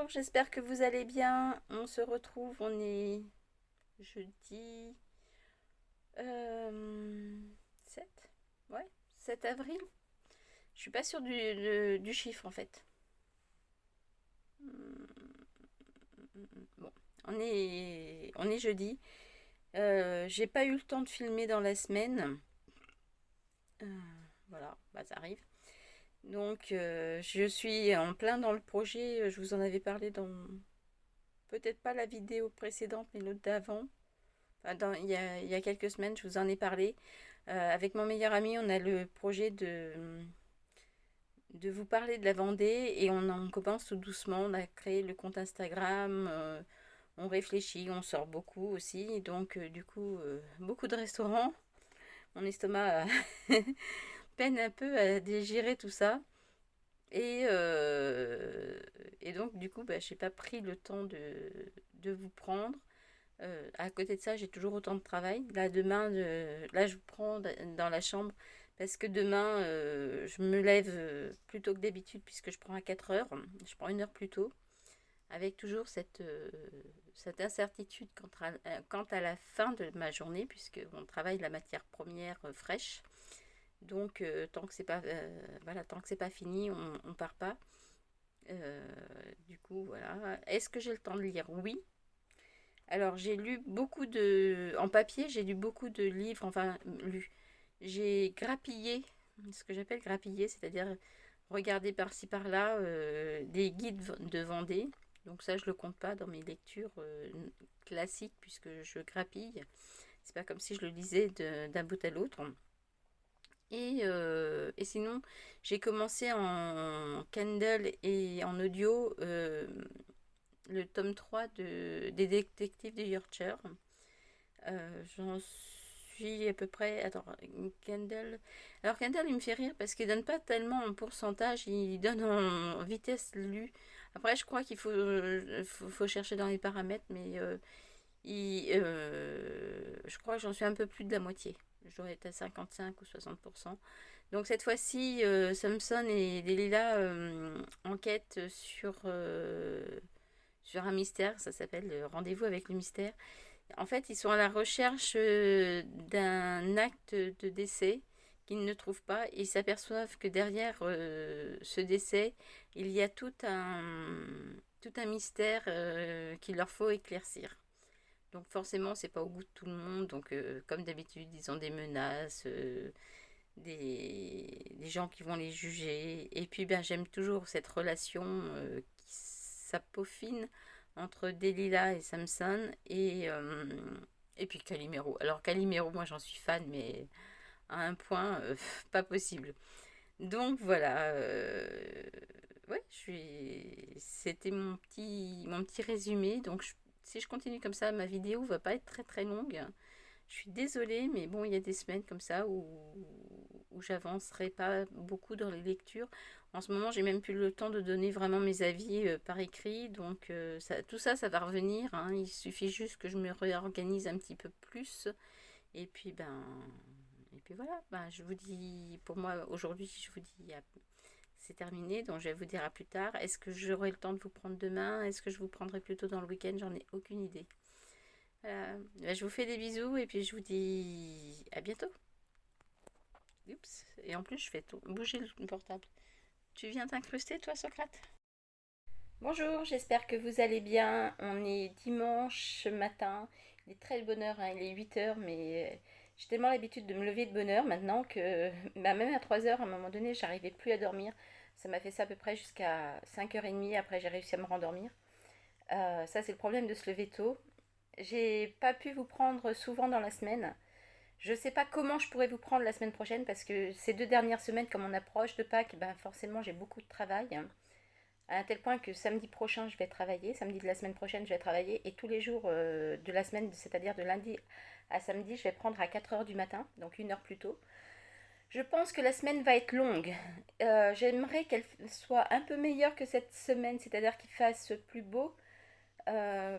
Bonjour, j'espère que vous allez bien. On se retrouve, on est jeudi 7, ouais, 7 avril. Je suis pas sûre du chiffre en fait. Bon, on est jeudi. J'ai pas eu le temps de filmer dans la semaine. Euh, voilà, bah ça arrive. Donc je suis en plein dans le projet. Je vous en avais parlé dans peut-être pas la vidéo précédente, mais l'autre d'avant. Enfin, il y a quelques semaines, je vous en ai parlé. Avec mon meilleur ami, on a le projet de vous parler de la Vendée et on commence tout doucement. On a créé le compte Instagram, on réfléchit, on sort beaucoup aussi. Donc, du coup, beaucoup de restaurants. Mon estomac peine un peu à digérer tout ça. Et, et donc, du coup, bah, j'ai pas pris le temps de vous prendre. À côté de ça, j'ai toujours autant de travail. Là, demain, là, je vous prends dans la chambre parce que demain, je me lève plus tôt que d'habitude puisque je prends à 4 heures. Je prends 1 heure plus tôt avec toujours cette incertitude quant à la fin de ma journée puisque on travaille la matière première fraîche. Donc, tant que c'est pas, voilà, tant que c'est pas fini, on part pas. Du coup, voilà. Est-ce que j'ai le temps de lire? Oui. Alors, j'ai lu beaucoup de... En papier, j'ai lu beaucoup de livres, enfin, lu. J'ai grappillé, ce que j'appelle grappiller, c'est-à-dire regarder par-ci par-là des guides de Vendée. Donc ça, je le compte pas dans mes lectures classiques puisque je grappille. C'est pas comme si je le lisais d'un bout à l'autre. Et sinon, j'ai commencé en Kindle et en audio le tome 3 des détectives de Yorkshire. J'en suis à peu près. Attends, Kendall. Alors, Kendall, il me fait rire parce qu'il donne pas tellement en pourcentage, il donne en vitesse lue. Après, je crois qu'il faut chercher dans les paramètres, mais je crois que j'en suis un peu plus de la moitié. Je dois être à 55 ou 60%. Donc, cette fois-ci, Samson et Delilah enquêtent sur un mystère. Ça s'appelle Rendez-vous avec le mystère. En fait, ils sont à la recherche d'un acte de décès qu'ils ne trouvent pas et ils s'aperçoivent que derrière ce décès, il y a tout un mystère qu'il leur faut éclaircir. Donc forcément, c'est pas au goût de tout le monde. Donc comme d'habitude, ils ont des menaces, des gens qui vont les juger. Et puis ben, j'aime toujours cette relation qui s'apeaufine entre Delilah et Samson et puis Calimero. Alors Calimero, moi j'en suis fan, mais à un point pas possible. Donc voilà, ouais, c'était mon petit résumé. Donc si je continue comme ça, ma vidéo va pas être très très longue. Je suis désolée, mais bon, il y a des semaines comme ça où j'avancerai pas beaucoup dans les lectures. En ce moment, j'ai même plus le temps de donner vraiment mes avis par écrit. Donc, tout ça, ça va revenir, hein. Il suffit juste que je me réorganise un petit peu plus. Et puis, et puis voilà. Ben, je vous dis, pour moi, aujourd'hui, je vous dis, c'est terminé. Donc, je vais vous dire à plus tard. Est-ce que j'aurai le temps de vous prendre demain? Est-ce que je vous prendrai plutôt dans le week-end? J'en ai aucune idée. Ben, je vous fais des bisous et puis je vous dis à bientôt. Oups. Et en plus, je fais bouger le portable. Tu viens t'incruster, toi, Socrate? Bonjour, j'espère que vous allez bien. On est dimanche matin. Il est très de bonne heure, hein. Il est 8 heures, mais j'ai tellement l'habitude de me lever de bonne heure maintenant que bah, même à 3 heures, à un moment donné, j'arrivais plus à dormir. Ça m'a fait ça à peu près jusqu'à 5h30. Après, j'ai réussi à me rendormir. Ça, c'est le problème de se lever tôt. J'ai pas pu vous prendre souvent dans la semaine. Je sais pas comment je pourrais vous prendre la semaine prochaine parce que ces 2 dernières semaines, comme on approche de Pâques, ben forcément j'ai beaucoup de travail. À un tel point que samedi prochain je vais travailler, samedi de la semaine prochaine je vais travailler et tous les jours de la semaine, c'est-à-dire de lundi à samedi, je vais prendre à 4 heures du matin, donc 1 heure plus tôt. Je pense que la semaine va être longue. J'aimerais qu'elle soit un peu meilleure que cette semaine, c'est-à-dire qu'il fasse plus beau.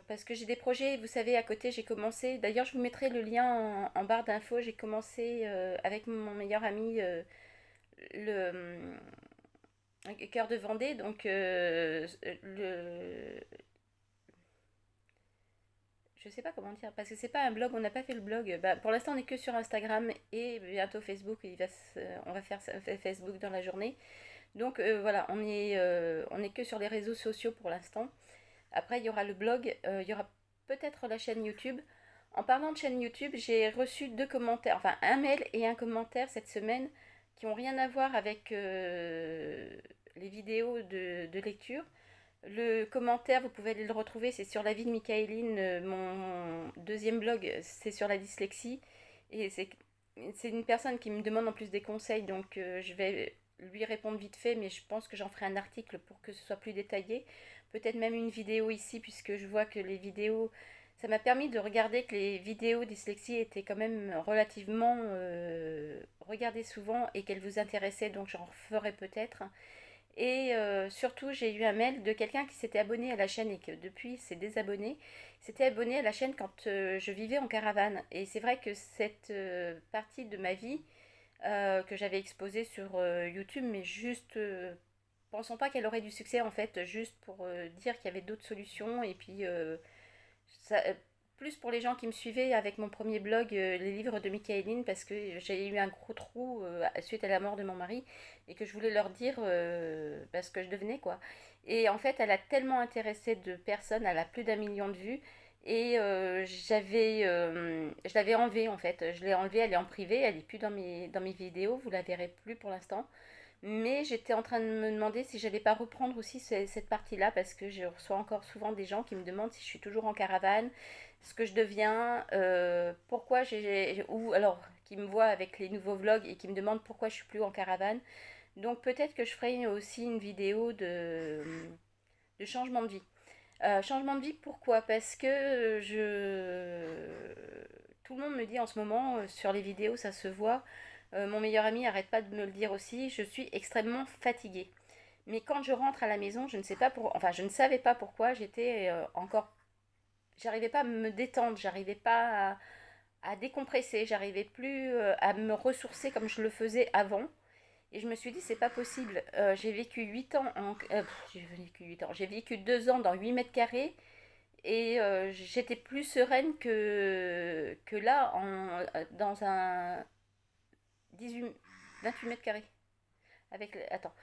Parce que j'ai des projets, vous savez, à côté, j'ai commencé. D'ailleurs, je vous mettrai le lien en barre d'infos. J'ai commencé avec mon meilleur ami le, Cœur de Vendée, donc le... Je sais pas comment dire, parce que c'est pas un blog, on n'a pas fait le blog. Bah, pour l'instant, on est que sur Instagram et bientôt Facebook. On va faire Facebook dans la journée. Donc voilà, on est que sur les réseaux sociaux pour l'instant. Après, il y aura le blog, il y aura peut-être la chaîne YouTube. En parlant de chaîne YouTube, j'ai reçu deux commentaires, enfin un mail et un commentaire cette semaine qui n'ont rien à voir avec les vidéos de lecture. Le commentaire, vous pouvez aller le retrouver, c'est sur la vie de Michaeline, mon deuxième blog, c'est sur la dyslexie. Et c'est une personne qui me demande en plus des conseils, donc je vais lui répondre vite fait, mais je pense que j'en ferai un article pour que ce soit plus détaillé. Peut-être même une vidéo ici, puisque je vois que les vidéos... Ça m'a permis de regarder que les vidéos dyslexie étaient quand même relativement regardées souvent et qu'elles vous intéressaient, donc j'en ferai peut-être. Et surtout, j'ai eu un mail de quelqu'un qui s'était abonné à la chaîne et que depuis s'est désabonné. S'était abonné à la chaîne quand je vivais en caravane. Et c'est vrai que cette partie de ma vie que j'avais exposée sur YouTube, mais juste pensons pas qu'elle aurait du succès en fait, juste pour dire qu'il y avait d'autres solutions. Et puis ça, plus pour les gens qui me suivaient avec mon premier blog, les livres de Michaeline, parce que j'ai eu un gros trou suite à la mort de mon mari et que je voulais leur dire ce que je devenais quoi. Et en fait, elle a tellement intéressé de personnes, elle a plus d'1 million de vues. Et je l'avais enlevée en fait. Je l'ai enlevée, elle est en privé, elle est plus dans mes vidéos, vous la verrez plus pour l'instant. Mais j'étais en train de me demander si j'allais pas reprendre aussi cette partie-là parce que je reçois encore souvent des gens qui me demandent si je suis toujours en caravane, ce que je deviens, pourquoi ou alors qui me voient avec les nouveaux vlogs et qui me demandent pourquoi je suis plus en caravane. Donc peut-être que je ferai aussi une vidéo de changement de vie. Changement de vie, pourquoi? Parce que tout le monde me dit en ce moment, sur les vidéos, ça se voit, mon meilleur ami arrête pas de me le dire aussi, je suis extrêmement fatiguée. Mais quand je rentre à la maison, je ne sais pas enfin, je ne savais pas pourquoi, j'étais encore, j'arrivais pas à me détendre, j'arrivais pas à décompresser, j'arrivais plus à me ressourcer comme je le faisais avant. Et je me suis dit, c'est pas possible. J'ai vécu 8 ans j'ai vécu 8 ans. J'ai vécu 2 ans dans 8 mètres carrés et j'étais plus sereine que là dans un 18, 28 mètres carrés. Attends,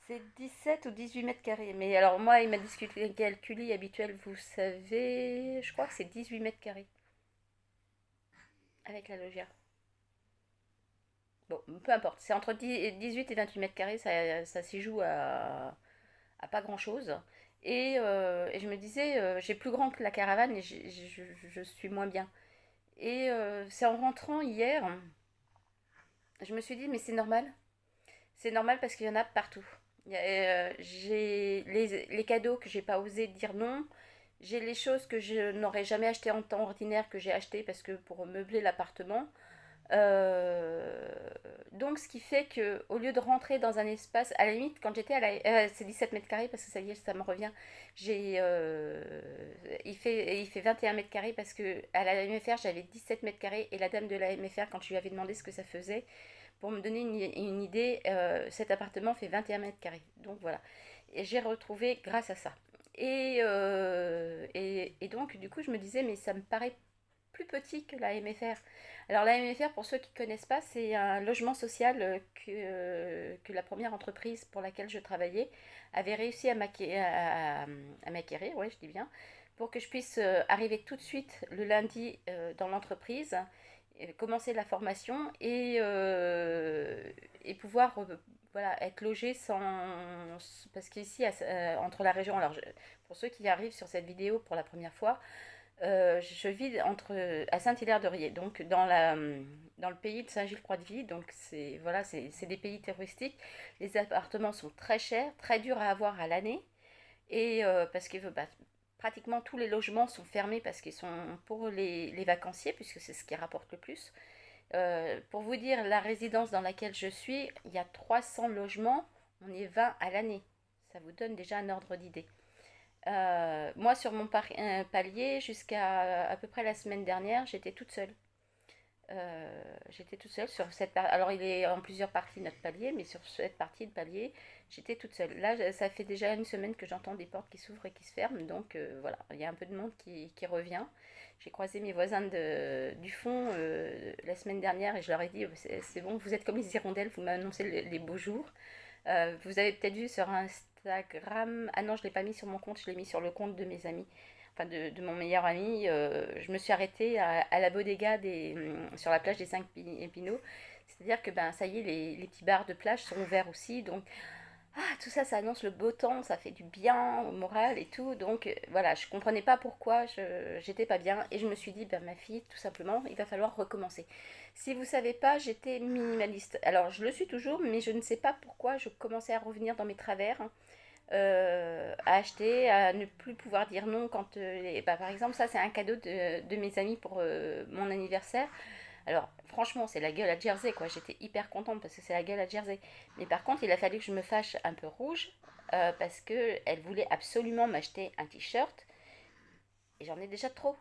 c'est 17 ou 18 mètres carrés. Mais alors, moi, il m'a discuté calculi habituel, vous savez, je crois que c'est 18 mètres carrés avec la loggia. Bon, peu importe, c'est entre 18 et 28 mètres carrés, ça s'y joue à pas grand chose. Et je me disais, j'ai plus grand que la caravane et je suis moins bien. Et c'est en rentrant hier, je me suis dit, mais c'est normal. C'est normal parce qu'il y en a partout. J'ai les cadeaux que j'ai pas osé dire non. J'ai les choses que je n'aurais jamais achetées en temps ordinaire que j'ai achetées parce que pour meubler l'appartement. Euh, donc, ce qui fait que au lieu de rentrer dans un espace, à la limite, quand j'étais à c'est 17 mètres carrés parce que ça y est, ça me revient. J'ai, il fait 21 mètres carrés parce que à la MFR, j'avais 17 mètres carrés et la dame de la MFR, quand je lui avais demandé ce que ça faisait, pour me donner une idée, cet appartement fait 21 mètres carrés. Donc voilà. Et j'ai retrouvé grâce à ça. Et donc, du coup, je me disais, mais ça me paraît plus petit que la MFR. Alors la MFR, pour ceux qui ne connaissent pas, c'est un logement social que la première entreprise pour laquelle je travaillais avait réussi à m'acquérir, ouais, je dis bien, pour que je puisse arriver tout de suite le lundi dans l'entreprise, commencer la formation et pouvoir voilà, être logé sans... Parce qu'ici, entre la région... Alors, pour ceux qui arrivent sur cette vidéo pour la première fois, je vis à Saint-Hilaire-de-Riez, donc dans le pays de Saint-Gilles-Croix-de-Vie. Donc c'est voilà, c'est des pays touristiques. Les appartements sont très chers, très durs à avoir à l'année. Et parce que bah, pratiquement tous les logements sont fermés parce qu'ils sont pour les vacanciers, puisque c'est ce qui rapporte le plus. Pour vous dire, la résidence dans laquelle je suis, il y a 300 logements, on est 20 à l'année. Ça vous donne déjà un ordre d'idée. Moi, sur mon palier, jusqu'à à peu près la semaine dernière, j'étais toute seule. J'étais toute seule sur cette partie. Alors, il est en plusieurs parties notre palier, mais sur cette partie de palier, j'étais toute seule. Là, ça fait déjà une semaine que j'entends des portes qui s'ouvrent et qui se ferment, donc voilà, il y a un peu de monde qui revient. J'ai croisé mes voisins du fond la semaine dernière et je leur ai dit, c'est bon, vous êtes comme les hirondelles, vous m'annoncez les beaux jours. Vous avez peut-être vu sur Instagram, ah non, je ne l'ai pas mis sur mon compte, je l'ai mis sur le compte de mes amis, enfin de mon meilleur ami. Je me suis arrêtée à la bodega sur la plage des 5 Épinaux. C'est-à-dire que ben, ça y est, les petits bars de plage sont ouverts aussi. Donc tout ça, ça annonce le beau temps, ça fait du bien au moral et tout. Donc voilà, je comprenais pas pourquoi j'étais pas bien. Et je me suis dit, ben, ma fille, tout simplement, il va falloir recommencer. Si vous savez pas, j'étais minimaliste. Alors je le suis toujours, mais je ne sais pas pourquoi je commençais à revenir dans mes travers, hein, à acheter, à ne plus pouvoir dire non quand bah, par exemple, ça c'est un cadeau de mes amis pour mon anniversaire. Alors franchement, c'est la gueule à Jersey quoi. J'étais hyper contente parce que c'est la gueule à Jersey. Mais par contre, il a fallu que je me fâche un peu rouge parce que elle voulait absolument m'acheter un t-shirt et j'en ai déjà trop.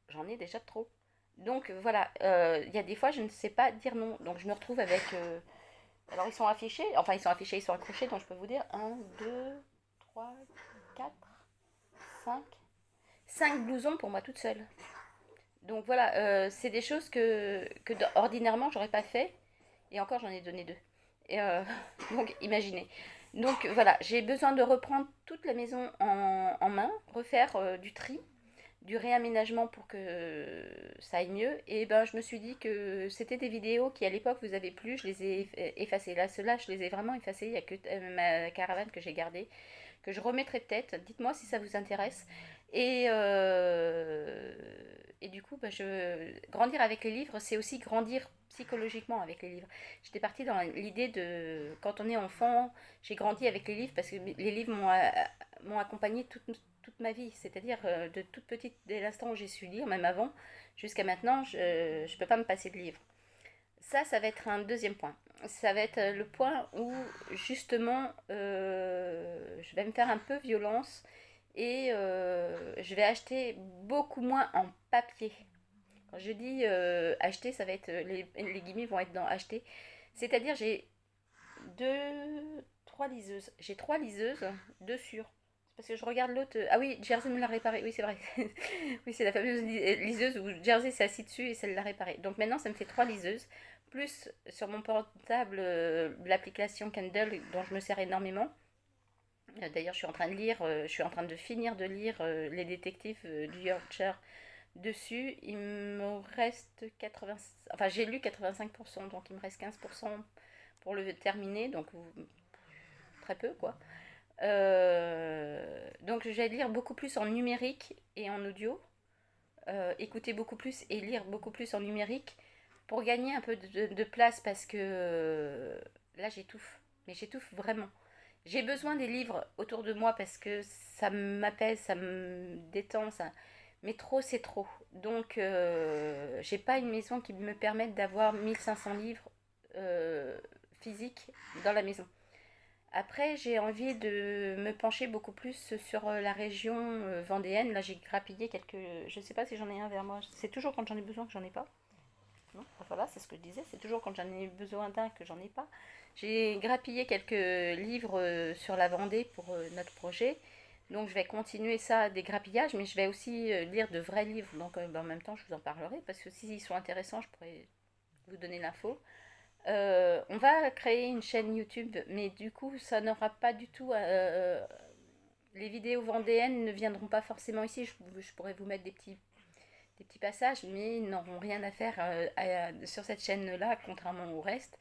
J'en ai déjà trop. Donc voilà, il y a des fois je ne sais pas dire non. Donc je me retrouve avec alors ils sont affichés, enfin ils sont affichés, ils sont accrochés, donc je peux vous dire un 2 3 4 5 5 blousons pour moi toute seule. Donc voilà, c'est des choses que ordinairement j'aurais pas fait. Et encore j'en ai donné deux. Et donc imaginez. Donc voilà, j'ai besoin de reprendre toute la maison en main, refaire du tri, du réaménagement pour que ça aille mieux. Et ben je me suis dit que c'était des vidéos qui à l'époque vous avez plus, je les ai effacées. Là, ceux-là, je les ai vraiment effacées. Il n'y a que ma caravane que j'ai gardée, que je remettrai peut-être. Dites-moi si ça vous intéresse. Et du coup, bah, grandir avec les livres, c'est aussi grandir psychologiquement avec les livres. J'étais partie dans l'idée de, quand on est enfant, j'ai grandi avec les livres parce que les livres m'ont accompagné toute ma vie. C'est-à-dire de toute petite, dès l'instant où j'ai su lire, même avant, jusqu'à maintenant, je ne peux pas me passer de livres. Ça va être un deuxième point. Ça va être le point où justement je vais me faire un peu violence et je vais acheter beaucoup moins en papier. Quand je dis acheter, ça va être les guillemets vont être dans acheter. C'est-à-dire j'ai trois liseuses. J'ai trois liseuses, deux sur. Parce que je regarde l'autre. Ah oui, Jersey me l'a réparé. Oui, c'est vrai. Oui, c'est la fameuse liseuse où Jersey s'est assis dessus et celle l'a réparé. Donc maintenant, ça me fait trois liseuses. Plus sur mon portable, l'application Kindle dont je me sers énormément. D'ailleurs, je suis en train de lire, je suis en train de finir de lire Les détectives du Yorkshire dessus. Il me reste 80. Enfin, j'ai lu 85%, donc il me reste 15% pour le terminer. Donc très peu, quoi. Donc, je vais lire beaucoup plus en numérique et en audio. Écouter beaucoup plus et lire beaucoup plus en numérique pour gagner un peu de place parce que là j'étouffe, mais j'étouffe vraiment. J'ai besoin des livres autour de moi parce que ça m'apaise, ça me détend, ça. Mais trop c'est trop. Donc j'ai pas une maison qui me permette d'avoir 1500 livres euh, physiques dans la maison. Après, j'ai envie de me pencher beaucoup plus sur la région vendéenne. Là, j'ai grappillé quelques. Je ne sais pas si j'en ai un vers moi. C'est toujours quand j'en ai besoin que j'en ai pas. Non, voilà, c'est ce que je disais. C'est toujours quand j'en ai besoin d'un que j'en ai pas. J'ai grappillé quelques livres sur la Vendée pour notre projet. Donc, je vais continuer ça, des grappillages, mais je vais aussi lire de vrais livres. Donc, en même temps, je vous en parlerai parce que s'ils sont intéressants, je pourrais vous donner l'info. On va créer une chaîne YouTube, mais du coup, ça n'aura pas du tout. Les vidéos vendéennes ne viendront pas forcément ici. Je pourrais vous mettre des petits passages, mais ils n'auront rien à faire sur cette chaîne-là, contrairement au reste.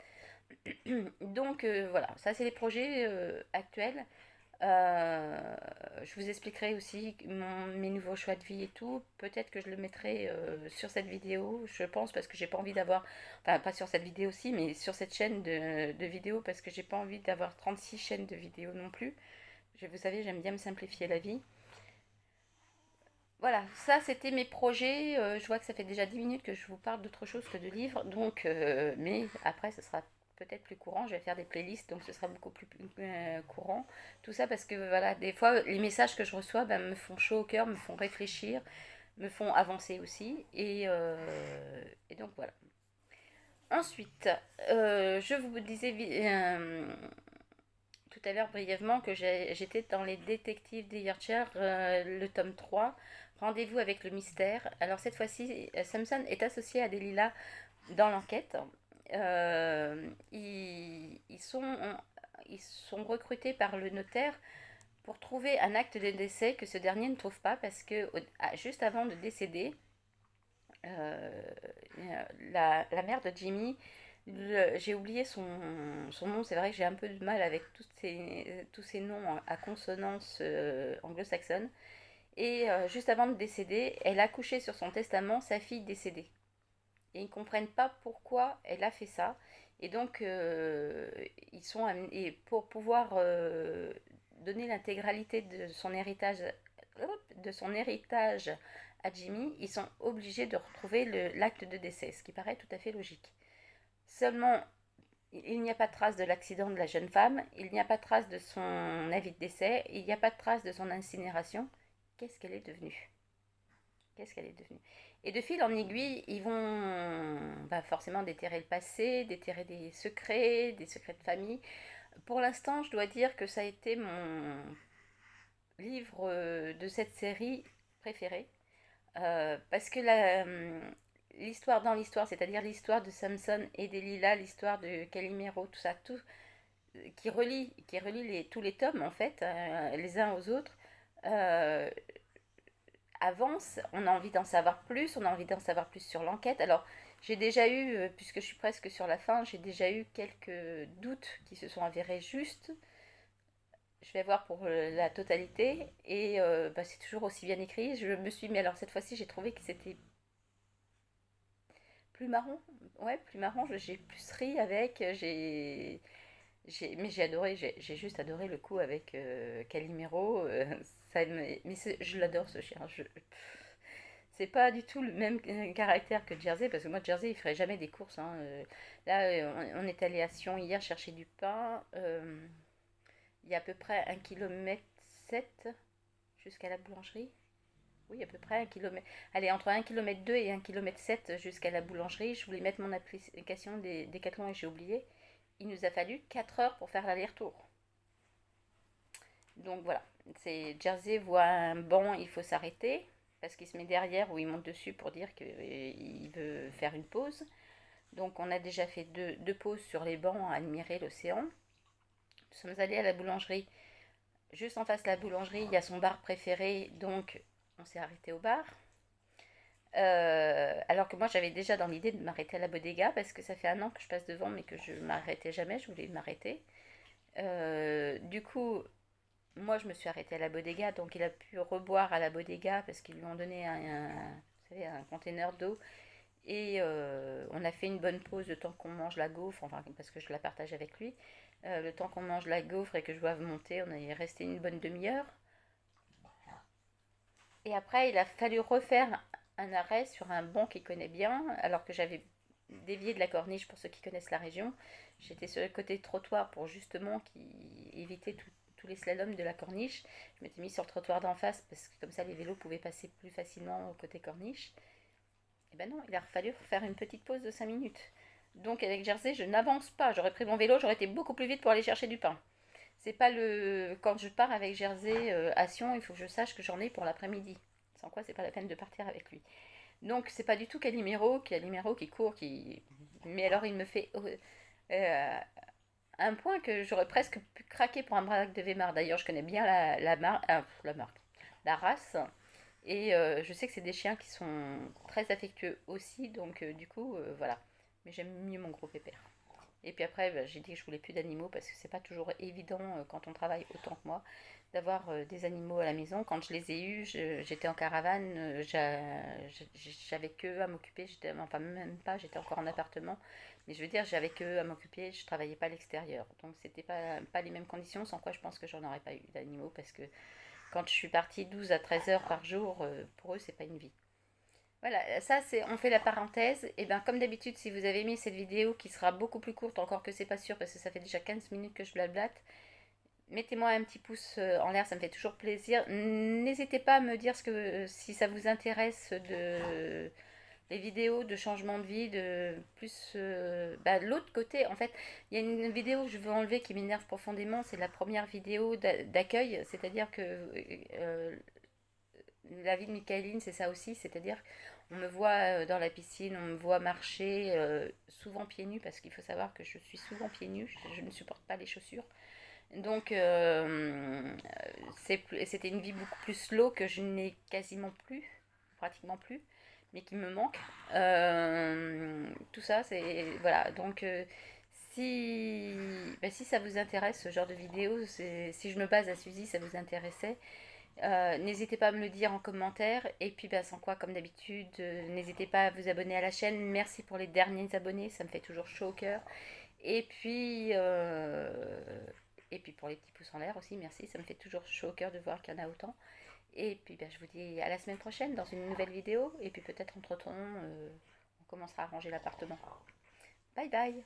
Donc voilà, ça c'est les projets actuels. Je vous expliquerai aussi mes nouveaux choix de vie et tout. Peut-être que je le mettrai sur cette vidéo, je pense, parce que j'ai pas envie d'avoir. Enfin, pas sur cette vidéo aussi, mais sur cette chaîne de vidéos, parce que j'ai pas envie d'avoir 36 chaînes de vidéos non plus. Vous savez, j'aime bien me simplifier la vie. Voilà, ça c'était mes projets. Je vois que ça fait déjà 10 minutes que je vous parle d'autre chose que de livres. Donc, mais après, ce sera peut-être plus courant. Je vais faire des playlists, donc ce sera beaucoup plus courant. Tout ça parce que voilà, des fois, les messages que je reçois ben, me font chaud au cœur, me font réfléchir, me font avancer aussi. Et donc voilà. Ensuite, je vous disais tout à l'heure brièvement que j'étais dans les détectives des Yorkshire, le tome 3, Rendez-vous avec le mystère. Alors cette fois-ci, Samson est associé à Delilah dans l'enquête. Ils sont recrutés par le notaire pour trouver un acte de décès que ce dernier ne trouve pas parce que juste avant de décéder, euh, la mère de Jimmy, j'ai oublié son nom, c'est vrai que j'ai un peu de mal avec tous ces noms à consonance anglo-saxonne. Et juste avant de décéder, elle a couché sur son testament sa fille décédée. Et ils ne comprennent pas pourquoi elle a fait ça. Et donc, et pour pouvoir donner l'intégralité de son héritage à Jimmy, ils sont obligés de retrouver l'acte de décès, ce qui paraît tout à fait logique. Seulement, il n'y a pas de trace de l'accident de la jeune femme, il n'y a pas de trace de son avis de décès, il n'y a pas de trace de son incinération. Qu'est-ce qu'elle est devenue? Qu'est-ce qu'elle est devenue? Et de fil en aiguille, ils vont forcément déterrer le passé, déterrer des secrets de famille. Pour l'instant, je dois dire que ça a été mon livre de cette série préféré. Parce que l'histoire dans l'histoire, c'est-à-dire l'histoire de Samson et Delilah, l'histoire de Calimero, tout ça, tout, qui relie tous les tomes en fait, les uns aux autres, euh, avance, on a envie d'en savoir plus, on a envie d'en savoir plus sur l'enquête. Alors, j'ai déjà eu, puisque je suis presque sur la fin, j'ai déjà eu quelques doutes qui se sont avérés justes. Je vais voir pour la totalité. Et c'est toujours aussi bien écrit. Je me suis mis, alors cette fois-ci, j'ai trouvé que c'était plus marrant. Ouais, plus marrant. J'ai plus ri avec. Mais j'ai adoré, j'ai juste adoré le coup avec Calimero. Je l'adore ce chien. C'est pas du tout le même caractère que Jersey, parce que moi, Jersey, il ferait jamais des courses. Hein. Là, on est allé à Sion hier chercher du pain. Il y a à peu près 1,7 km jusqu'à la boulangerie. Oui, à peu près 1 km. Allez, entre 1,2 km et 1,7 km jusqu'à la boulangerie. Je voulais mettre mon application des Decathlon et j'ai oublié. Il nous a fallu 4 heures pour faire l'aller-retour. Donc voilà, c'est Jersey voit un banc, il faut s'arrêter parce qu'il se met derrière ou il monte dessus pour dire qu'il veut faire une pause. Donc on a déjà fait deux pauses sur les bancs à admirer l'océan. Nous sommes allés à la boulangerie. Juste en face de la boulangerie, il y a son bar préféré, donc on s'est arrêté au bar. Alors que moi j'avais déjà dans l'idée de m'arrêter à la bodega parce que ça fait 1 an que je passe devant mais que je m'arrêtais jamais, je voulais m'arrêter. Du coup, moi je me suis arrêtée à la bodega, donc il a pu reboire à la bodega parce qu'ils lui ont donné vous savez, un container d'eau. Et on a fait une bonne pause le temps qu'on mange la gaufre, enfin parce que je la partage avec lui. Le temps qu'on mange la gaufre et que je doive monter, on est resté une bonne demi-heure. Et après, il a fallu refaire un arrêt sur un banc qu'il connaît bien, alors que j'avais dévié de la corniche pour ceux qui connaissent la région. J'étais sur le côté trottoir pour justement éviter tous les slaloms de la corniche. Je m'étais mis sur le trottoir d'en face parce que comme ça les vélos pouvaient passer plus facilement au côté corniche. Et ben non, il a fallu faire une petite pause de 5 minutes. Donc avec Jersey, je n'avance pas. J'aurais pris mon vélo, j'aurais été beaucoup plus vite pour aller chercher du pain. C'est pas le. Quand je pars avec Jersey à Sion, il faut que je sache que j'en ai pour l'après-midi. Sans quoi, c'est pas la peine de partir avec lui. Donc, c'est pas du tout Calimero qui court, qui. Mais alors, il me fait euh, un point que j'aurais presque pu craquer pour un braque de Weimar. D'ailleurs, je connais bien la marque, la race. Et je sais que c'est des chiens qui sont très affectueux aussi, donc du coup, voilà. Mais j'aime mieux mon gros pépère. Et puis après, j'ai dit que je voulais plus d'animaux parce que c'est pas toujours évident quand on travaille autant que moi d'avoir des animaux à la maison. Quand je les ai eus, j'étais en caravane, j'avais qu'eux à m'occuper. Enfin, même pas, j'étais encore en appartement. Mais je veux dire, j'avais qu'eux à m'occuper, je travaillais pas à l'extérieur. Donc c'était pas les mêmes conditions, sans quoi je pense que j'en aurais pas eu d'animaux parce que quand je suis partie 12 à 13 heures par jour, pour eux, c'est pas une vie. Voilà, ça c'est, on fait la parenthèse. Et bien comme d'habitude, si vous avez aimé cette vidéo qui sera beaucoup plus courte, encore que c'est pas sûr parce que ça fait déjà 15 minutes que je blablate, mettez-moi un petit pouce en l'air, ça me fait toujours plaisir. N'hésitez pas à me dire si ça vous intéresse les vidéos de changement de vie, de plus bah, de l'autre côté. En fait, il y a une vidéo que je veux enlever qui m'énerve profondément, c'est la première vidéo d'accueil, c'est-à-dire que la vie de Michaeline, c'est ça aussi, c'est-à-dire on me voit dans la piscine, on me voit marcher souvent pieds nus, parce qu'il faut savoir que je suis souvent pieds nus, je ne supporte pas les chaussures. Donc c'était une vie beaucoup plus slow que je n'ai quasiment plus, pratiquement plus, mais qui me manque. Tout ça, c'est... Voilà, donc si, bah, si ça vous intéresse ce genre de vidéo, si je me base à Suzy, ça vous intéressait, n'hésitez pas à me le dire en commentaire. Et puis bah, sans quoi, comme d'habitude, n'hésitez pas à vous abonner à la chaîne. Merci pour les derniers abonnés, ça me fait toujours chaud au cœur. Et puis, euh, et puis pour les petits pouces en l'air aussi, merci, ça me fait toujours chaud au cœur de voir qu'il y en a autant. Et puis ben, je vous dis à la semaine prochaine dans une nouvelle vidéo. Et puis peut-être entre-temps, on commencera à ranger l'appartement. Bye bye.